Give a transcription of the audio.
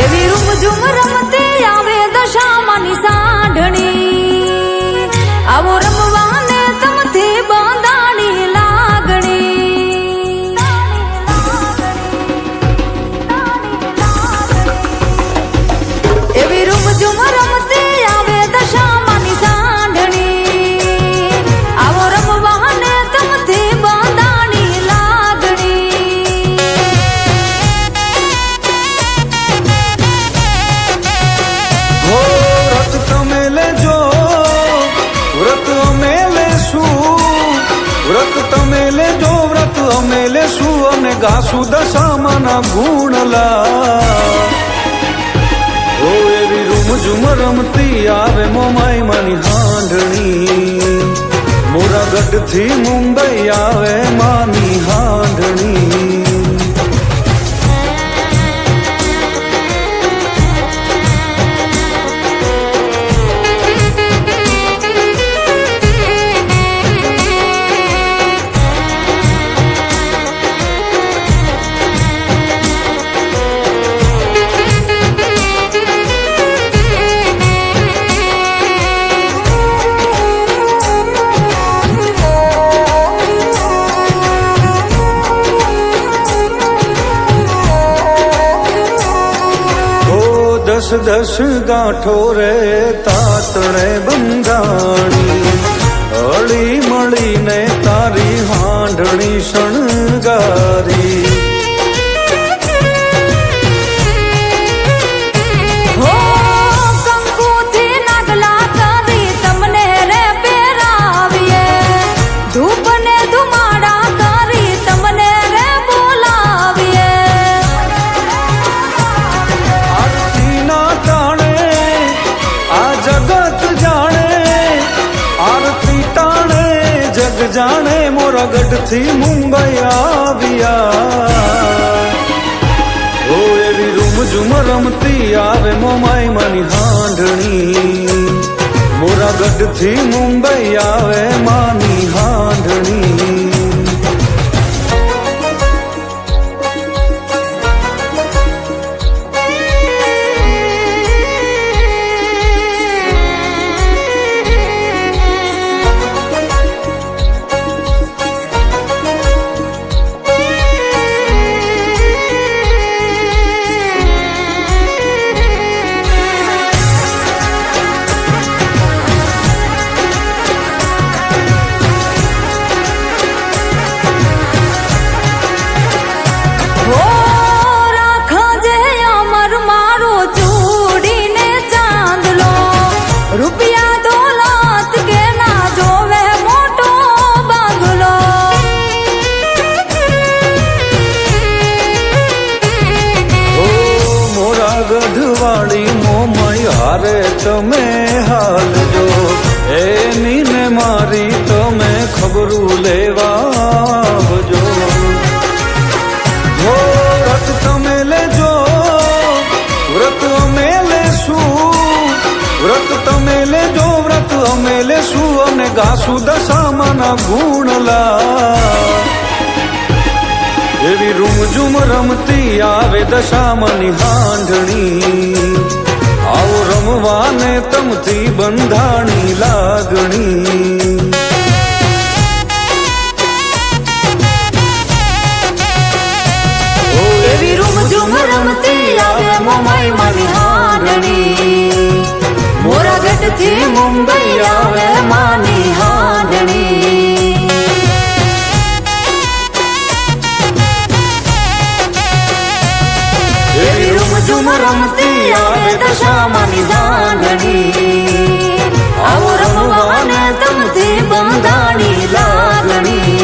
એવી રૂમઝૂમ રમતી આવે દશામાની સાંઢણી આવો રમવાને તમથી બાંધાણી લાગણી એવી રૂમઝૂમ રમતી આવે દશામાની સાંઢણી આવો રમવાને તમથી બાંધાણી લાગણી હો વ્રત તમે લેજો વ્રત અમે લેશું વ્રત તમે લેજો વ્રત અમે લેશું અને ગાશું દશામાના ગુણલા ઓ એવી રૂમઝૂમ રમતી આવે મોમાઈ માની હાંડણી મોરાગઢથી મુંબઈ આવે માની હાંડણી દસ દસ ગાંઠો રે તાતણે બંધાણી હળી મળીને તારી હાંડણી શણગારી હો કંકુથી નાગલા કરી તમને રે પહેરાવીએ ધૂપ ને ધુમાડા કરી તમને રે બોલાવીએ આરતીના ટાણે આ જગત જાણે આરતી ટાણે જગ જાણે મોરાગઢથી મુંબઈ આવ્યા ઓ એવી રૂમઝૂમ રમતી આવે મોમાઈ માની હાંડણી મોરાગઢથી મુંબઈ આવે માની હાંડણી હો રાખજે અમર મારો ચૂડીને ચાંદલો રૂપિયા દોલત કે ના જોવે મોટો બંગલો ઓ મોરાગઢ વાળી મોમાઈ હારે તમે હાલજો એની ને મારી તમે ખબરું લેવા આવજો હો વ્રત તમે લેજો વ્રત અમે લેશું વ્રત તમે લેજો વ્રત અમે લેશું અને ગાશું દશામાના ગુણલા એવી રૂમઝૂમ રમતી આવે દશામાની હાંડણી આવો રમવાને તમથી બંધાણી લાગણી એવી રૂમઝૂમ રમતી આવે મોમાઈ માની હાંડણી મોરાગઢથી મુંબઈ આવે માની હાંડણી એવી રૂમઝૂમ રમતી આવે દશામાની સાંઢણી આવો રમવાને તમથી બંધાણી લાગણી